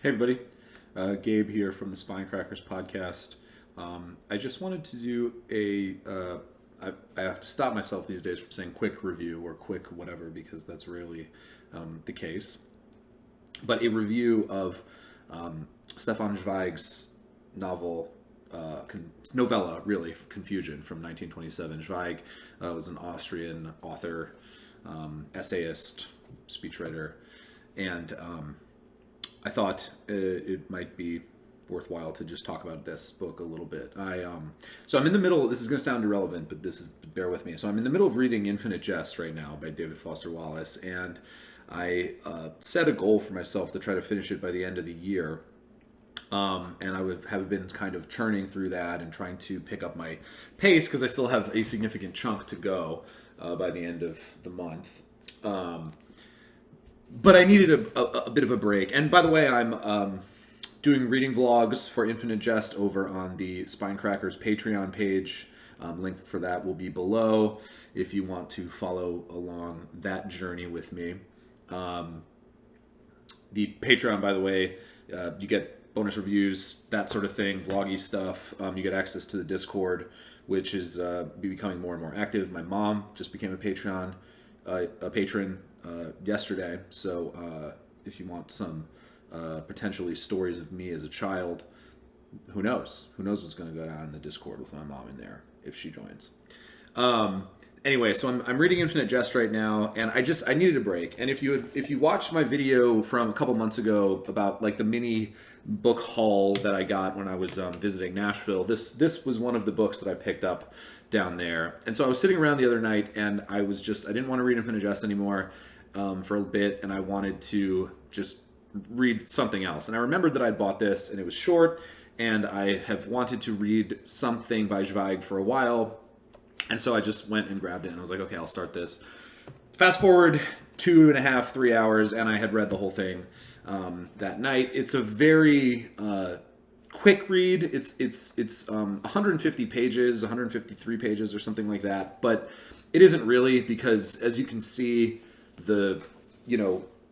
Hey everybody, Gabe here from the Spinecrackers podcast. I just wanted to do I have to stop myself these days from saying quick review or quick whatever because that's rarely the case. But a review of Stefan Zweig's novel, novella, really, Confusion from 1927. Zweig was an Austrian author, essayist, speechwriter, and I thought it might be worthwhile to just talk about this book a little bit. So I'm in the middle. This is going to sound irrelevant, but bear with me. So I'm in the middle of reading Infinite Jest right now by David Foster Wallace, and I set a goal for myself to try to finish it by the end of the year. And I would have been kind of churning through that and trying to pick up my pace because I still have a significant chunk to go by the end of the month. But I needed a bit of a break. And by the way, I'm doing reading vlogs for Infinite Jest over on the Spinecrackers Patreon page. Link for that will be below if you want to follow along that journey with me. The Patreon, by the way, you get bonus reviews, that sort of thing, vloggy stuff. You get access to the Discord, which is becoming more and more active. My mom just became a patron yesterday. So if you want some potentially stories of me as a child, who knows? Who knows what's going to go down in the Discord with my mom in there if she joins. Anyway, so I'm reading Infinite Jest right now, and I needed a break. And if you watched my video from a couple months ago about like the mini book haul that I got when I was visiting Nashville, this was one of the books that I picked up down there. And so I was sitting around the other night, and I didn't want to read Infinite Jest anymore for a bit, and I wanted to just read something else. And I remembered that I'd bought this, and it was short, and I have wanted to read something by Zweig for a while. And so I just went and grabbed it, and I was like, okay, I'll start this. Fast forward 2.5, 3 hours, and I had read the whole thing that night. It's a very quick read. It's 150 pages, 153 pages, or something like that. But it isn't really, because as you can see, the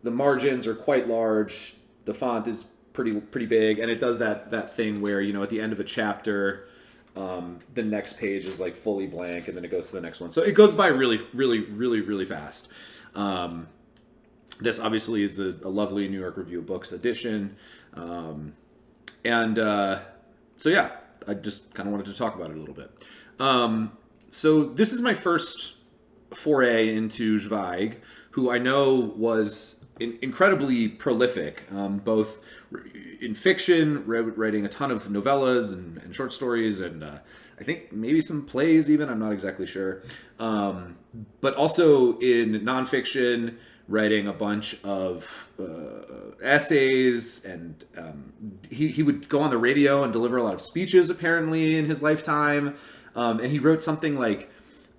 margins are quite large. The font is pretty big, and it does that thing where at the end of a chapter, the next page is like fully blank, and then it goes to the next one. So it goes by really fast. This obviously is a lovely New York Review of Books edition. So yeah, I just kind of wanted to talk about it a little bit. So this is my first foray into Zweig, who I know was incredibly prolific, both in fiction, writing a ton of novellas and short stories, and I think maybe some plays even, I'm not exactly sure. But also in nonfiction, writing a bunch of essays, and he would go on the radio and deliver a lot of speeches apparently in his lifetime. And he wrote something like,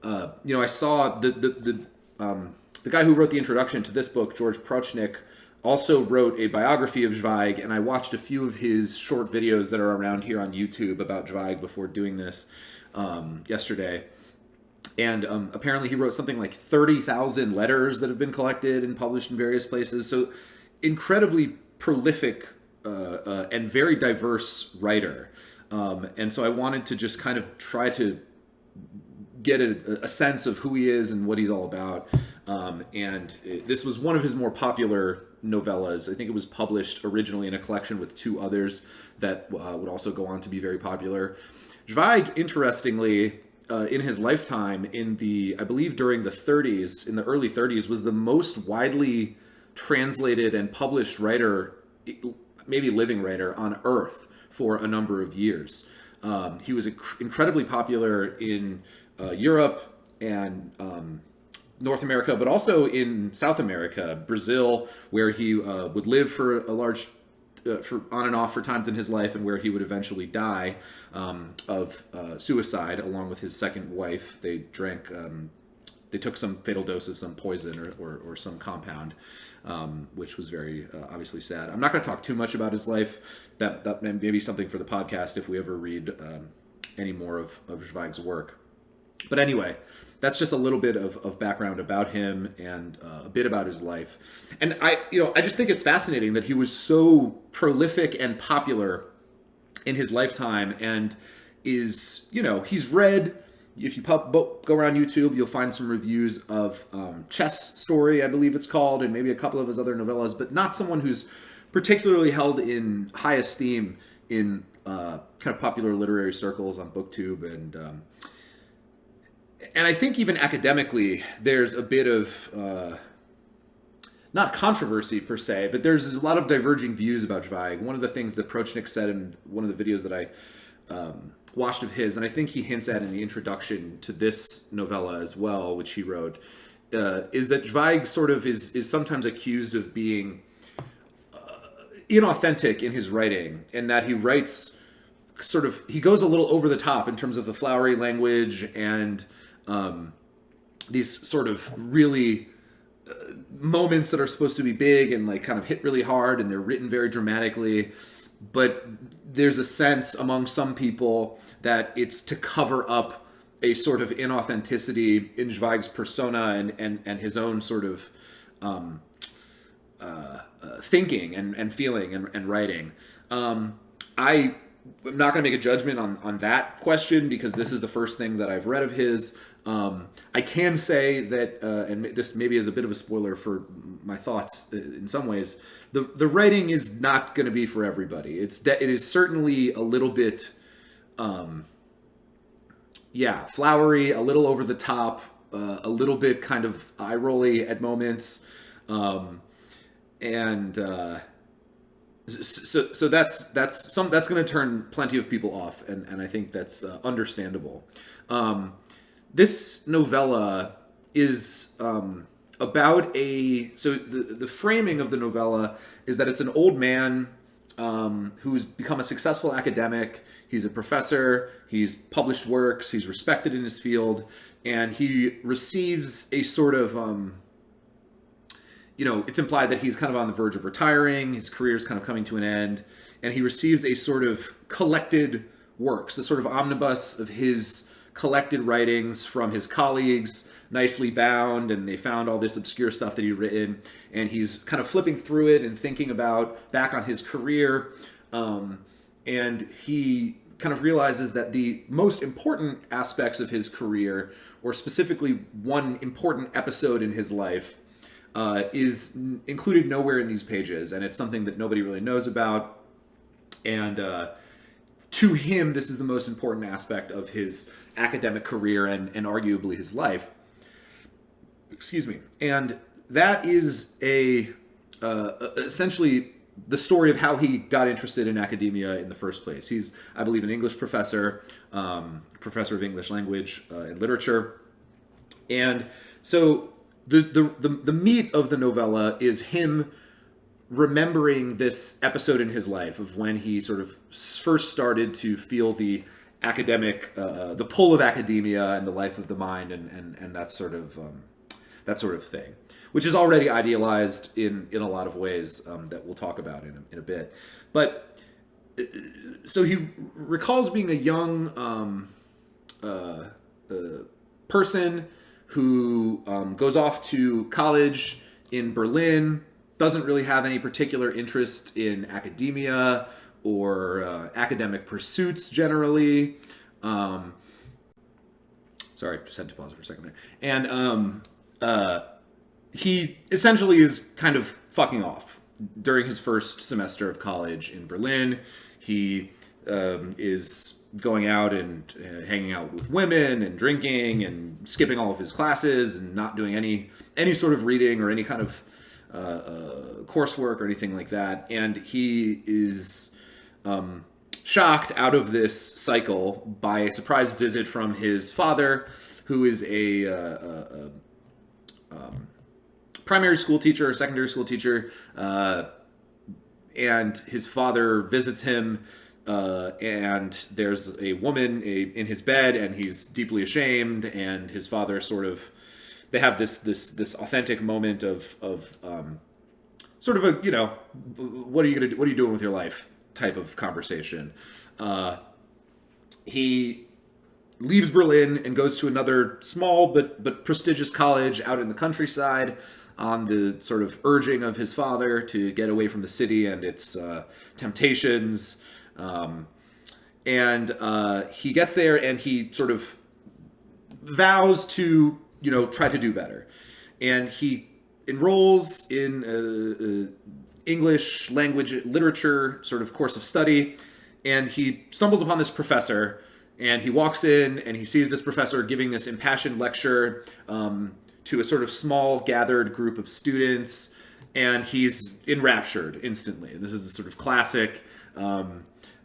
I saw the guy who wrote the introduction to this book, George Prochnik, also wrote a biography of Zweig, and I watched a few of his short videos that are around here on YouTube about Zweig before doing this yesterday. And apparently he wrote something like 30,000 letters that have been collected and published in various places. So incredibly prolific and very diverse writer. And so I wanted to just kind of try to get a sense of who he is and what he's all about. This was one of his more popular novellas. I think it was published originally in a collection with two others that would also go on to be very popular. Zweig, interestingly, in his lifetime, I believe during the 30s, in the early 30s, was the most widely translated and published writer, maybe living writer, on Earth for a number of years. He was incredibly popular in Europe and North America, but also in South America, Brazil, where he would live for a large, on and off for times in his life, and where he would eventually die of suicide along with his second wife. They took some fatal dose of some poison or some compound, which was very obviously sad. I'm not going to talk too much about his life. That may be something for the podcast if we ever read any more of Zweig's work. But anyway, that's just a little bit of background about him and a bit about his life. And I just think it's fascinating that he was so prolific and popular in his lifetime, and is, he's read. If you go around YouTube, you'll find some reviews of Chess Story, I believe it's called, and maybe a couple of his other novellas, but not someone who's particularly held in high esteem in kind of popular literary circles on BookTube, and I think even academically, there's a bit of not controversy per se, but there's a lot of diverging views about Zweig. One of the things that Prochnik said in one of the videos that I watched of his, and I think he hints at in the introduction to this novella as well, which he wrote, is that Zweig sort of is sometimes accused of being inauthentic in his writing, and that he writes he goes a little over the top in terms of the flowery language and these sort of really moments that are supposed to be big and like kind of hit really hard, and they're written very dramatically. But there's a sense among some people that it's to cover up a sort of inauthenticity in Zweig's persona and his own sort of thinking and feeling and writing. I'm not going to make a judgment on that question, because this is the first thing that I've read of his. I can say that, and this maybe is a bit of a spoiler for my thoughts in some ways, the writing is not going to be for everybody. It is certainly a little bit, flowery, a little over the top, a little bit kind of eye-rolly at moments, and so that's going to turn plenty of people off, and I think that's understandable. This novella is about the framing of the novella is that it's an old man who's become a successful academic. He's a professor, he's published works, he's respected in his field, and he receives a sort of, it's implied that he's kind of on the verge of retiring, his career's kind of coming to an end, and he receives a sort of collected works, a sort of omnibus of his collected writings from his colleagues, nicely bound, and they found all this obscure stuff that he'd written, and he's kind of flipping through it and thinking back on his career, and he kind of realizes that the most important aspects of his career, or specifically one important episode in his life, is included nowhere in these pages, and it's something that nobody really knows about, and to him, this is the most important aspect of his academic career and arguably his life. Excuse me. And that is essentially the story of how he got interested in academia in the first place. He's, I believe, an English professor, professor of English language and literature. And so the meat of the novella is him remembering this episode in his life of when he sort of first started to feel the academic, the pull of academia and the life of the mind and that sort of thing, which is already idealized in a lot of ways that we'll talk about in a bit. But so he recalls being a young person who goes off to college in Berlin, doesn't really have any particular interest in academia or academic pursuits generally. Sorry, just had to pause for a second there. And he essentially is kind of fucking off during his first semester of college in Berlin. He is going out and hanging out with women and drinking and skipping all of his classes and not doing any sort of reading or any kind of coursework or anything like that. And he is shocked out of this cycle by a surprise visit from his father, who is a primary school teacher, secondary school teacher, and his father visits him, and there's a woman in his bed, and he's deeply ashamed, and his father they have this authentic moment of sort of a, what are you doing with your life type of conversation. He leaves Berlin and goes to another small but prestigious college out in the countryside on the sort of urging of his father to get away from the city and its temptations. And he gets there and he sort of vows to, try to do better. And he enrolls in English language literature sort of course of study, and he stumbles upon this professor, and he walks in and he sees this professor giving this impassioned lecture to a sort of small gathered group of students, and he's enraptured instantly. And this is a sort of classic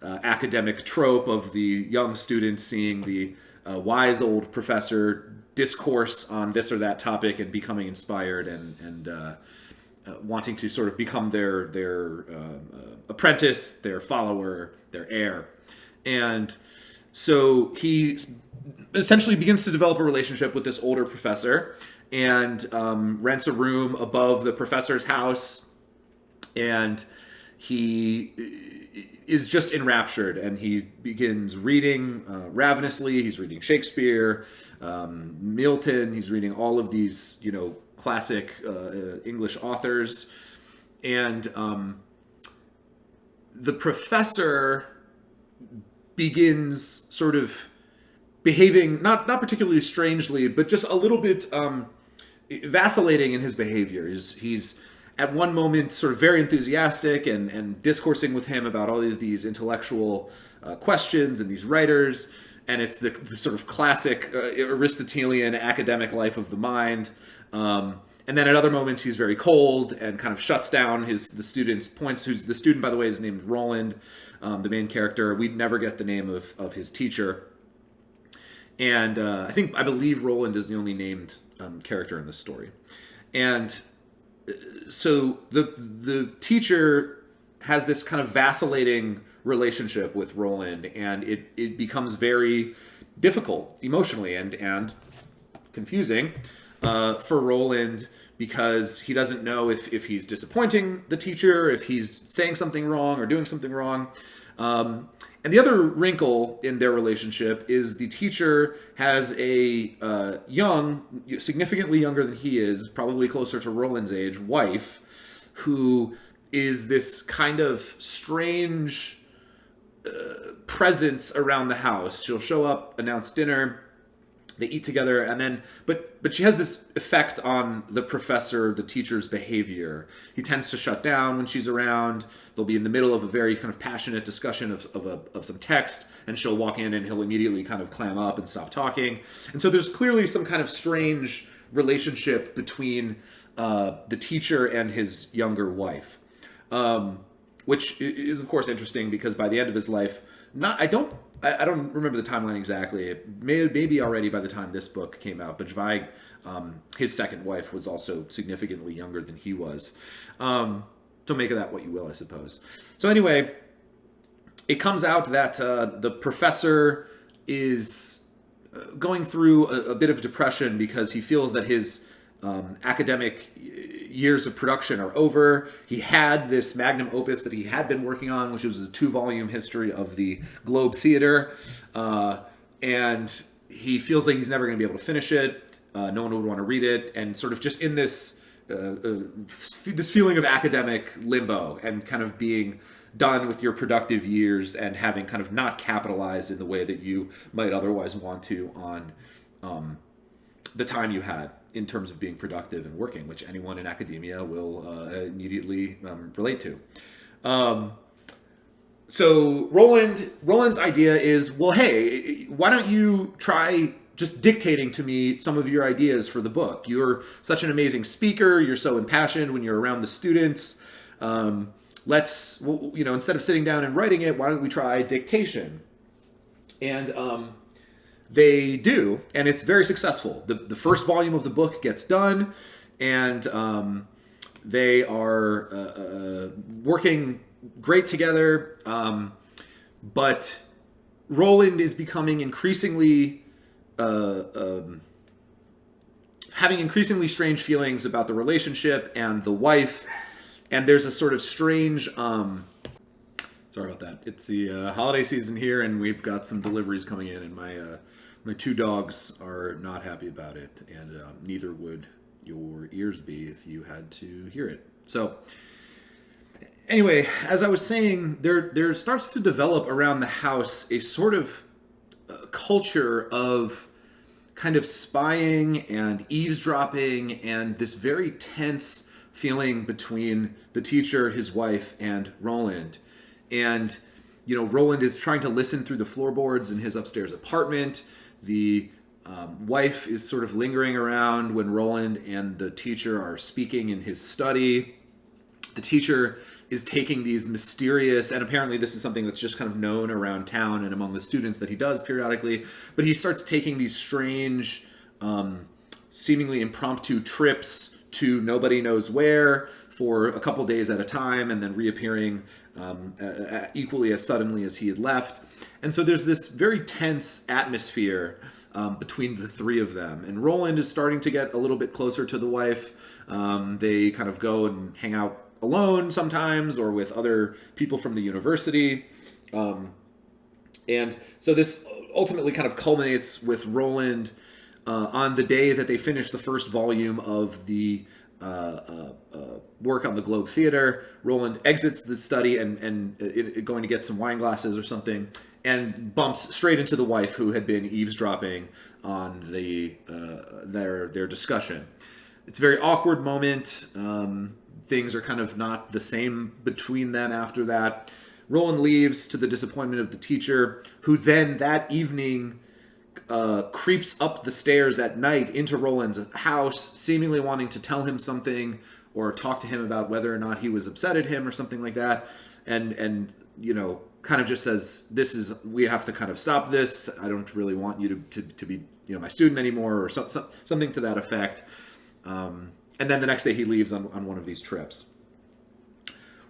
academic trope of the young student seeing the wise old professor discourse on this or that topic and becoming inspired and wanting to sort of become their apprentice, their follower, their heir. And so he essentially begins to develop a relationship with this older professor and rents a room above the professor's house. And he is just enraptured, and he begins reading ravenously. He's reading Shakespeare, Milton. He's reading all of these, classic English authors. And the professor begins sort of behaving not particularly strangely, but just a little bit vacillating in his behavior. He's at one moment sort of very enthusiastic and discoursing with him about all of these intellectual questions and these writers, and it's the sort of classic Aristotelian academic life of the mind. And then at other moments he's very cold and kind of shuts down the student's points. The student, by the way, is named Roland, the main character. We never get the name of his teacher. And I believe Roland is the only named character in this story. And so the teacher has this kind of vacillating relationship with Roland, and it becomes very difficult emotionally and confusing for Roland, because he doesn't know if he's disappointing the teacher, if he's saying something wrong or doing something wrong. And the other wrinkle in their relationship is the teacher has a significantly younger than he is, probably closer to Roland's age, wife, who is this kind of strange presence around the house. She'll show up, announce dinner, they eat together, and then but she has this effect on the professor, the teacher's behavior. He tends to shut down when she's around. They'll be in the middle of a very kind of passionate discussion of some text, and she'll walk in and he'll immediately kind of clam up and stop talking. And so there's clearly some kind of strange relationship between the teacher and his younger wife, which is of course interesting because by the end of his life, I don't remember the timeline exactly. It may be already by the time this book came out, but Zweig, his second wife, was also significantly younger than he was. So make of that what you will, I suppose. So anyway, it comes out that the professor is going through a bit of depression because he feels that his academic years of production are over. He had this magnum opus that he had been working on, which was a 2-volume history of the Globe Theater, and he feels like he's never going to be able to finish it. No one would want to read it, and sort of just in this feeling of academic limbo and kind of being done with your productive years and having kind of not capitalized in the way that you might otherwise want to on the time you had in terms of being productive and working, which anyone in academia will immediately relate to. So Roland's idea is, well, hey, why don't you try just dictating to me some of your ideas for the book? You're such an amazing speaker. You're so impassioned when you're around the students. Instead of sitting down and writing it, why don't we try dictation? And they do, and it's very successful. The first volume of the book gets done, and they are working great together. But Roland is becoming increasingly having increasingly strange feelings about the relationship and the wife, and there's a sort of strange sorry about that. It's the holiday season here, and we've got some deliveries coming in, and my My two dogs are not happy about it, and neither would your ears be if you had to hear it. So, anyway, as I was saying, there starts to develop around the house a sort of culture of kind of spying and eavesdropping and this very tense feeling between the teacher, his wife, and Roland. And, Roland is trying to listen through the floorboards in his upstairs apartment. The wife is sort of lingering around when Roland and the teacher are speaking in his study. The teacher is taking these mysterious, and apparently this is something that's just kind of known around town and among the students that he does periodically, but he starts taking these strange, seemingly impromptu trips to nobody knows where for a couple days at a time, and then reappearing equally as suddenly as he had left. And so there's this very tense atmosphere between the three of them. And Roland is starting to get a little bit closer to the wife. They kind of go and hang out alone sometimes or with other people from the university. And so this ultimately kind of culminates with Roland on the day that they finish the first volume of the work on the Globe Theater. Roland exits the study and going to get some wine glasses or something, and bumps straight into the wife who had been eavesdropping on their discussion. It's a very awkward moment. Things are kind of not the same between them after that. Roland leaves to the disappointment of the teacher, who then that evening creeps up the stairs at night into Roland's house, seemingly wanting to tell him something or talk to him about whether or not he was upset at him or something like that. And kind of just says, we have to kind of stop this. I don't really want you to be, my student anymore, or something to that effect. And then the next day he leaves on one of these trips.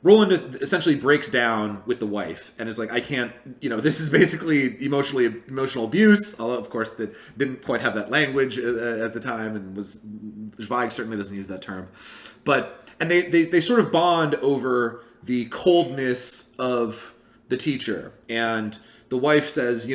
Roland essentially breaks down with the wife and is like, I can't, this is basically emotional abuse. Although, of course, that didn't quite have that language at the time, and Zweig certainly doesn't use that term. And they sort of bond over the coldness of the teacher. And the wife says,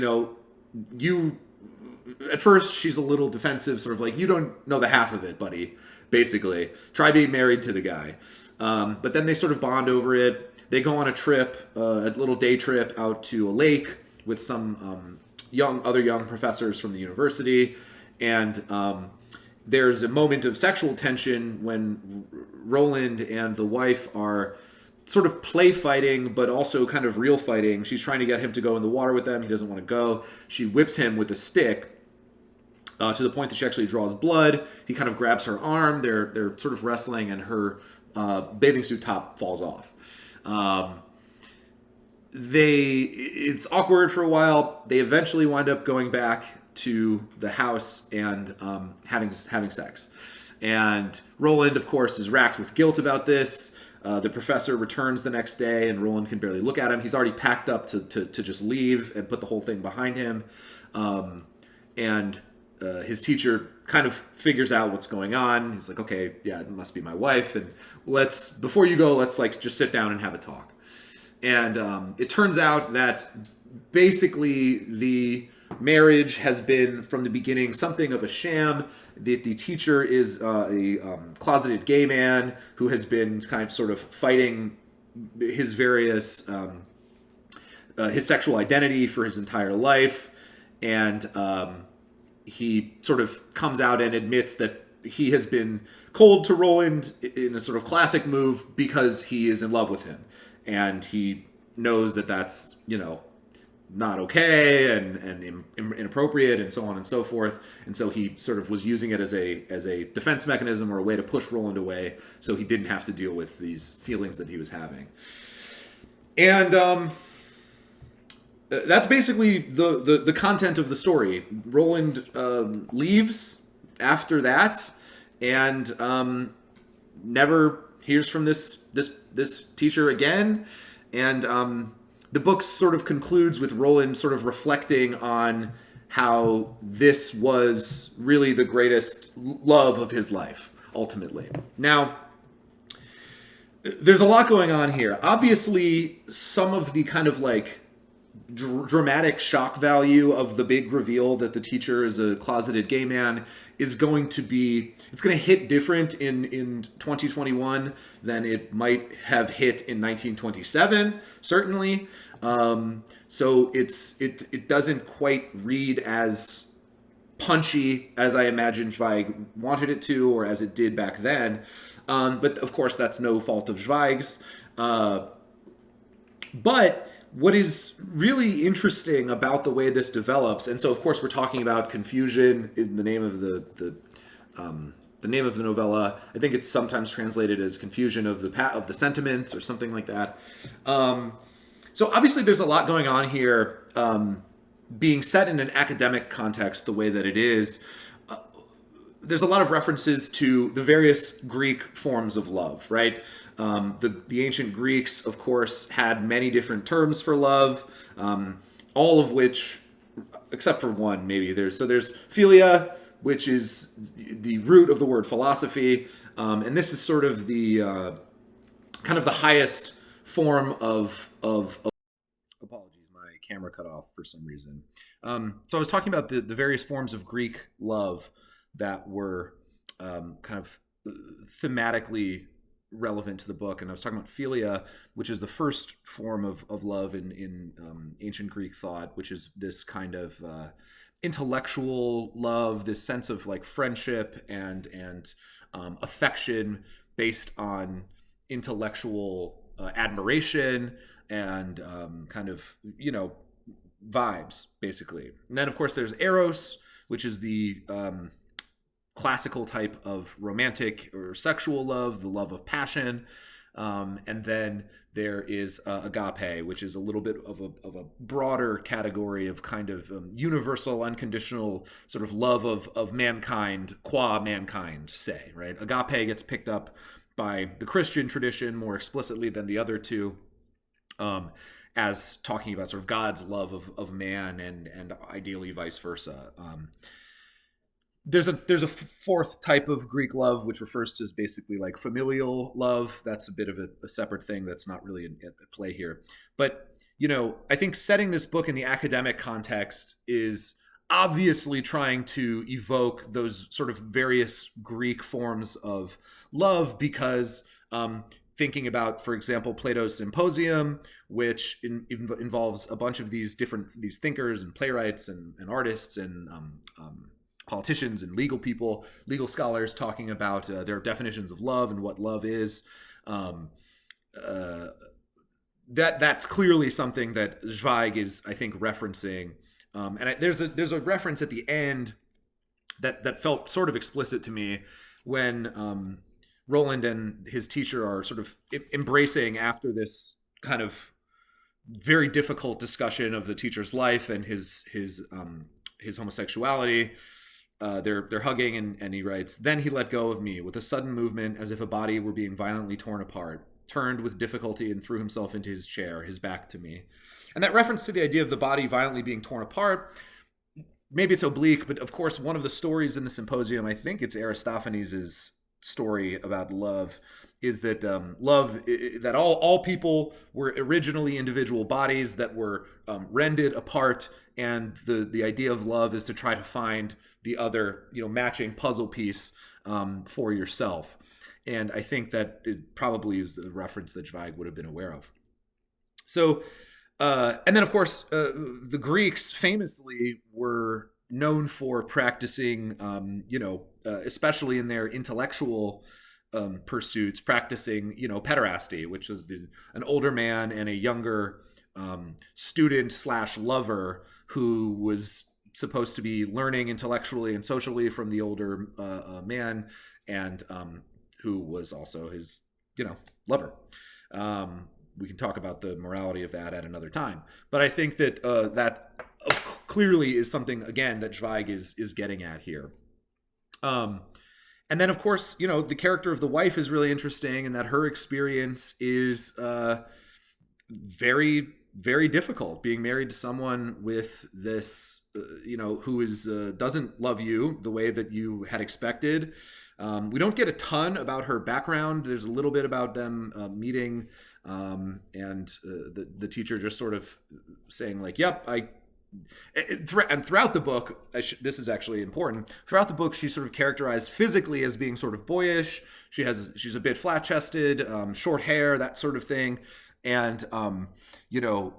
at first she's a little defensive, sort of like, you don't know the half of it, buddy, basically. Try being married to the guy. But then they sort of bond over it. They go on a trip, a little day trip out to a lake with some other young professors from the university. And there's a moment of sexual tension when Roland and the wife are sort of play fighting, but also kind of real fighting. She's trying to get him to go in the water with them. He doesn't want to go. She whips him with a stick to the point that she actually draws blood. He kind of grabs her arm. They're sort of wrestling, and her bathing suit top falls off. It's awkward for a while. They eventually wind up going back to the house and having sex. And Roland, of course, is racked with guilt about this. The professor returns the next day, and Roland can barely look at him. He's already packed up to just leave and put the whole thing behind him. His teacher kind of figures out what's going on. He's like, okay, yeah, it must be my wife. And before you go, let's just sit down and have a talk. And it turns out that basically the marriage has been from the beginning something of a sham. The teacher is a closeted gay man who has been kind of sort of fighting his various his sexual identity for his entire life. And he sort of comes out and admits that he has been cold to Roland in a sort of classic move because he is in love with him. And he knows that that's, not okay and inappropriate and so on and so forth. And so he sort of was using it as a defense mechanism or a way to push Roland away so he didn't have to deal with these feelings that he was having. And that's basically the content of the story. Roland leaves after that and never hears from this teacher again. And the book sort of concludes with Roland sort of reflecting on how this was really the greatest love of his life, ultimately. Now, there's a lot going on here. Obviously, some of the kind of like dramatic shock value of the big reveal that the teacher is a closeted gay man is going to be, it's going to hit different in 2021 than it might have hit in 1927, certainly. So it doesn't quite read as punchy as I imagine Zweig wanted it to, or as it did back then. But of course, that's no fault of Zweig's. But what is really interesting about the way this develops, and so of course we're talking about confusion in the name of the name of the novella. I think it's sometimes translated as confusion of the sentiments or something like that. So obviously there's a lot going on here, being set in an academic context the way that it is. There's a lot of references to the various Greek forms of love, right? The ancient Greeks, of course, had many different terms for love, all of which, except for one, maybe. There's philia, which is the root of the word philosophy, and this is sort of the kind of the highest form of apologies, my camera cut off for some reason. So I was talking about the various forms of Greek love that were kind of thematically relevant to the book. And I was talking about philia, which is the first form of love in ancient Greek thought, which is this kind of intellectual love, this sense of like friendship and affection based on intellectual admiration and kind of, vibes, basically. And then, of course, there's eros, which is the classical type of romantic or sexual love, the love of passion. And then there is agape, which is a little bit of a broader category of kind of universal, unconditional sort of love of mankind, qua mankind, say, right? Agape gets picked up by the Christian tradition more explicitly than the other two, as talking about sort of God's love of man and ideally vice versa. There's a fourth type of Greek love, which refers to as basically like familial love. That's a bit of a separate thing that's not really at play here. But, I think setting this book in the academic context is obviously trying to evoke those sort of various Greek forms of love because thinking about, for example, Plato's Symposium, which involves a bunch of these thinkers and playwrights and artists and politicians and legal scholars talking about their definitions of love and what love is. That's clearly something that Zweig is, I think, referencing. There's a reference at the end that felt sort of explicit to me when Roland and his teacher are sort of embracing after this kind of very difficult discussion of the teacher's life and his homosexuality. They're hugging, and he writes, "Then he let go of me with a sudden movement as if a body were being violently torn apart, turned with difficulty and threw himself into his chair, his back to me." And that reference to the idea of the body violently being torn apart, maybe it's oblique, but of course one of the stories in the Symposium, I think it's Aristophanes' story about love, is that that all people were originally individual bodies that were rended apart, and the idea of love is to try to find the other matching puzzle piece for yourself. And I think that it probably is a reference that Zweig would have been aware of. So and then of course the Greeks famously were known for practicing especially in their intellectual pursuits, practicing pederasty, which was an older man and a younger student / lover who was supposed to be learning intellectually and socially from the older man, and who was also his lover. We can talk about the morality of that at another time, but I think that that clearly is something, again, that Zweig is getting at here. And then, of course, the character of the wife is really interesting, and that her experience is very, very difficult, being married to someone with this, who is doesn't love you the way that you had expected. We don't get a ton about her background. There's a little bit about them meeting, and the teacher just sort of saying like, "Yep, and throughout the book, this is actually important. Throughout the book, she's sort of characterized physically as being sort of boyish. She's a bit flat chested, short hair, that sort of thing, and you know,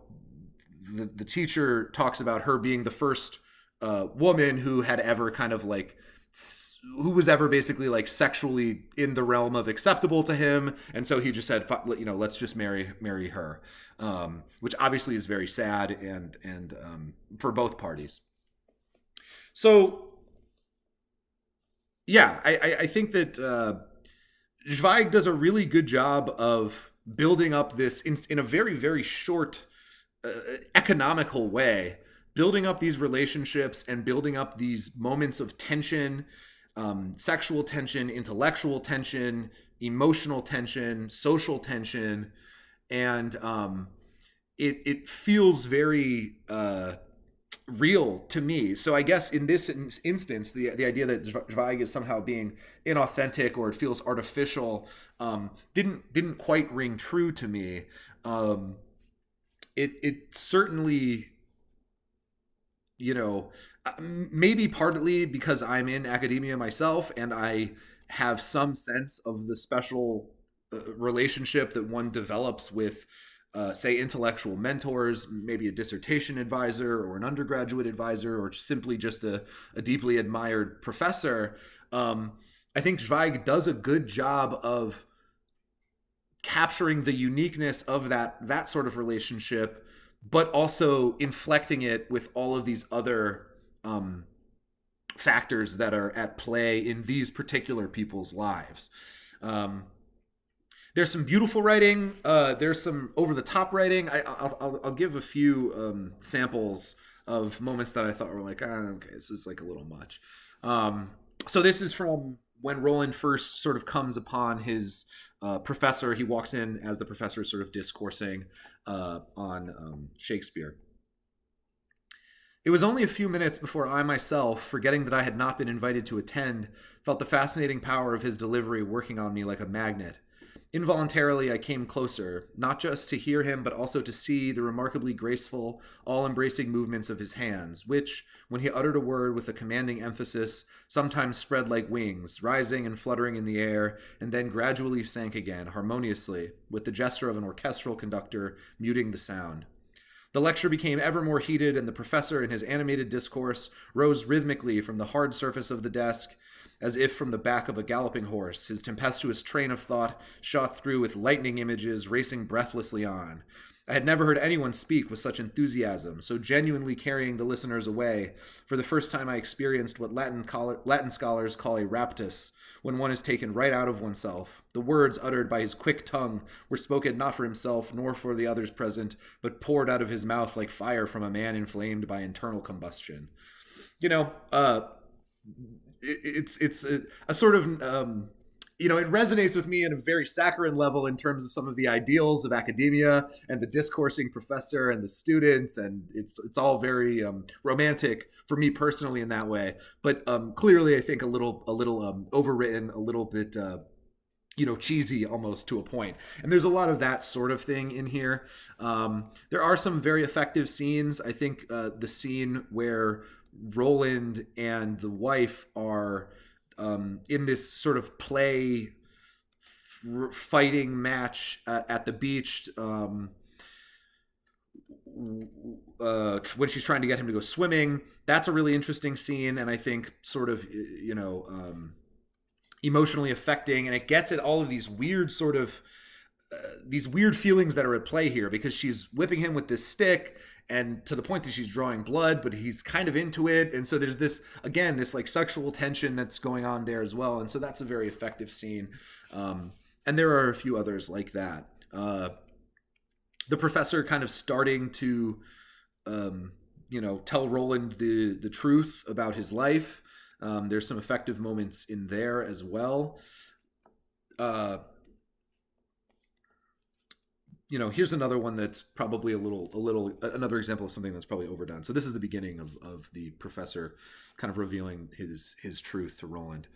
the teacher talks about her being the first woman who had ever kind of like who was ever basically like sexually in the realm of acceptable to him, and so he just said, you know, let's just marry her, which obviously is very sad and for both parties. So yeah, I think that Zweig does a really good job of building up this in a very very short economical way, building up these relationships and building up these moments of tension, sexual tension, intellectual tension, emotional tension, social tension, and it feels very real to me. So I guess in this instance, the idea that Zweig is somehow being inauthentic or it feels artificial didn't quite ring true to me. It certainly, you know, maybe partly because I'm in academia myself and I have some sense of the special relationship that one develops with, say, intellectual mentors, maybe a dissertation advisor or an undergraduate advisor, or simply just a deeply admired professor. I think Zweig does a good job of capturing the uniqueness of that sort of relationship, but also inflecting it with all of these other factors that are at play in these particular people's lives. There's some beautiful writing. There's some over the top writing. I'll give a few samples of moments that I thought were like, okay, this is like a little much. So this is from when Roland first sort of comes upon his professor. He walks in as the professor is sort of discoursing on Shakespeare. It was only a few minutes before I myself, forgetting that I had not been invited to attend, felt the fascinating power of his delivery working on me like a magnet. Involuntarily, I came closer, not just to hear him, but also to see the remarkably graceful, all-embracing movements of his hands, which, when he uttered a word with a commanding emphasis, sometimes spread like wings, rising and fluttering in the air, and then gradually sank again, harmoniously, with the gesture of an orchestral conductor muting the sound. The lecture became ever more heated, and the professor, in his animated discourse, rose rhythmically from the hard surface of the desk, as if from the back of a galloping horse, his tempestuous train of thought shot through with lightning images, racing breathlessly on. I had never heard anyone speak with such enthusiasm, so genuinely carrying the listeners away. For the first time I experienced what Latin scholars call a raptus, when one is taken right out of oneself. The words uttered by his quick tongue were spoken not for himself nor for the others present, but poured out of his mouth like fire from a man inflamed by internal combustion. You know, it's a sort of you know, it resonates with me at a very saccharine level in terms of some of the ideals of academia and the discoursing professor and the students, and it's all very romantic for me personally in that way. But clearly, I think a little overwritten, a little bit you know, cheesy almost to a point. And there's a lot of that sort of thing in here. There are some very effective scenes. I think the scene where Roland and the wife are in this sort of play fighting match at the beach when she's trying to get him to go swimming. That's a really interesting scene, and I think sort of, you know, emotionally affecting, and it gets at all of these weird sort of these weird feelings that are at play here, because she's whipping him with this stick, and to the point that she's drawing blood, but he's kind of into it. And so there's this, again, this like sexual tension that's going on there as well. And so that's a very effective scene. And there are a few others like that. The professor kind of starting to, you know, tell Roland the truth about his life. There's some effective moments in there as well. You know, here's another one that's probably another example of something that's probably overdone. So this is the beginning of the professor kind of revealing his truth to Roland.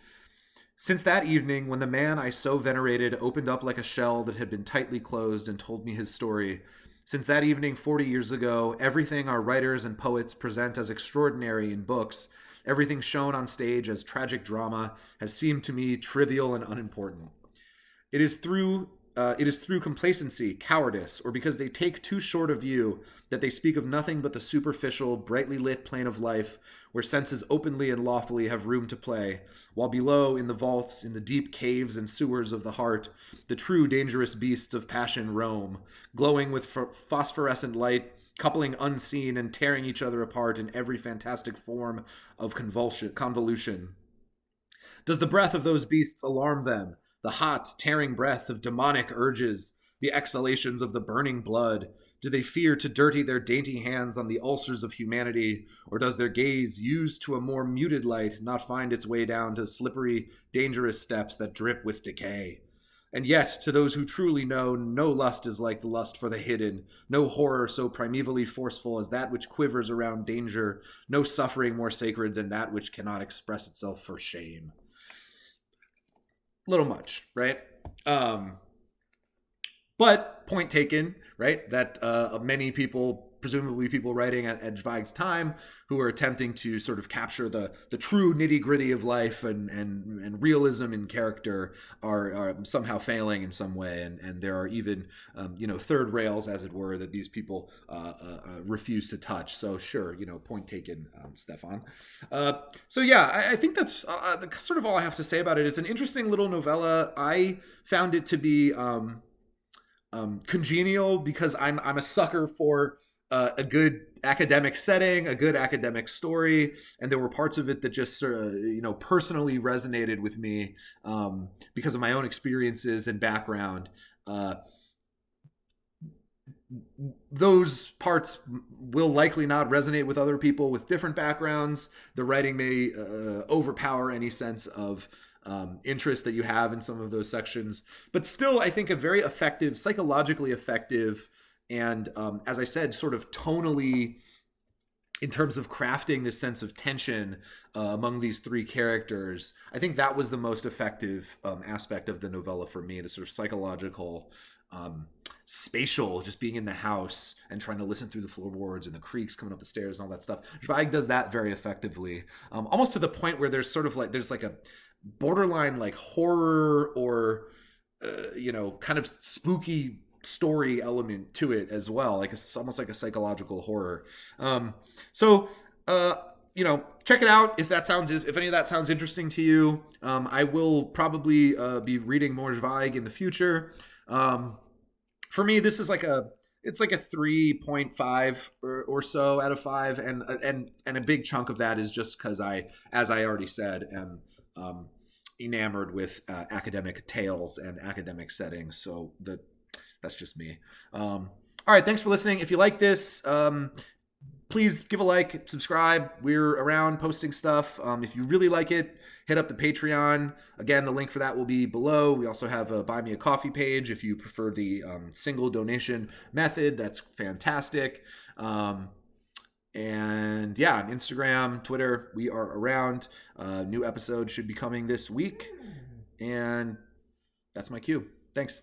Since that evening, when the man I so venerated opened up like a shell that had been tightly closed and told me his story, Since that evening 40 years ago, everything our writers and poets present as extraordinary in books, everything shown on stage as tragic drama, has seemed to me trivial and unimportant. It is through complacency, cowardice, or because they take too short a view that they speak of nothing but the superficial, brightly lit plane of life, where senses openly and lawfully have room to play, while below, in the vaults, in the deep caves and sewers of the heart, the true dangerous beasts of passion roam, glowing with phosphorescent light, coupling unseen and tearing each other apart in every fantastic form of convolution. Does the breath of those beasts alarm them? The hot, tearing breath of demonic urges, the exhalations of the burning blood? Do they fear to dirty their dainty hands on the ulcers of humanity, or does their gaze, used to a more muted light, not find its way down to slippery, dangerous steps that drip with decay? And yet, to those who truly know, no lust is like the lust for the hidden, no horror so primevally forceful as that which quivers around danger, no suffering more sacred than that which cannot express itself for shame. Little much, right? But point taken, right? That many people, presumably people writing at Zweig's time, who are attempting to sort of capture the true nitty gritty of life and realism in character, are somehow failing in some way, and there are even third rails, as it were, that these people refuse to touch. So sure, point taken, Stefan. So yeah, I think that's sort of all I have to say about it. It's an interesting little novella. I found it to be congenial because I'm a sucker for a good academic setting, a good academic story, and there were parts of it that just sort of personally resonated with me because of my own experiences and background. Those parts will likely not resonate with other people with different backgrounds. The writing may overpower any sense of interest that you have in some of those sections, but still, I think a very effective, psychologically effective, and as I said, sort of tonally, in terms of crafting this sense of tension among these three characters. I think that was the most effective aspect of the novella for me, the sort of psychological, spatial, just being in the house and trying to listen through the floorboards and the creaks coming up the stairs and all that stuff. Zweig does that very effectively, almost to the point where there's like a borderline like horror or kind of spooky story element to it as well. Like it's almost like a psychological horror. So check it out if any of that sounds interesting to you. I will probably be reading more Zweig in the future. For me, this is it's like a 3.5 or so out of 5, and a big chunk of that is just because as I already said, am enamored with academic tales and academic settings. So that's just me. All right, thanks for listening. If you like this, please give a like, subscribe. We're around posting stuff. If you really like it, hit up the Patreon. Again, the link for that will be below. We also have a Buy Me a Coffee page if you prefer the single donation method. That's fantastic. And yeah, on Instagram, Twitter, we are around. New episode should be coming this week. And that's my cue. Thanks.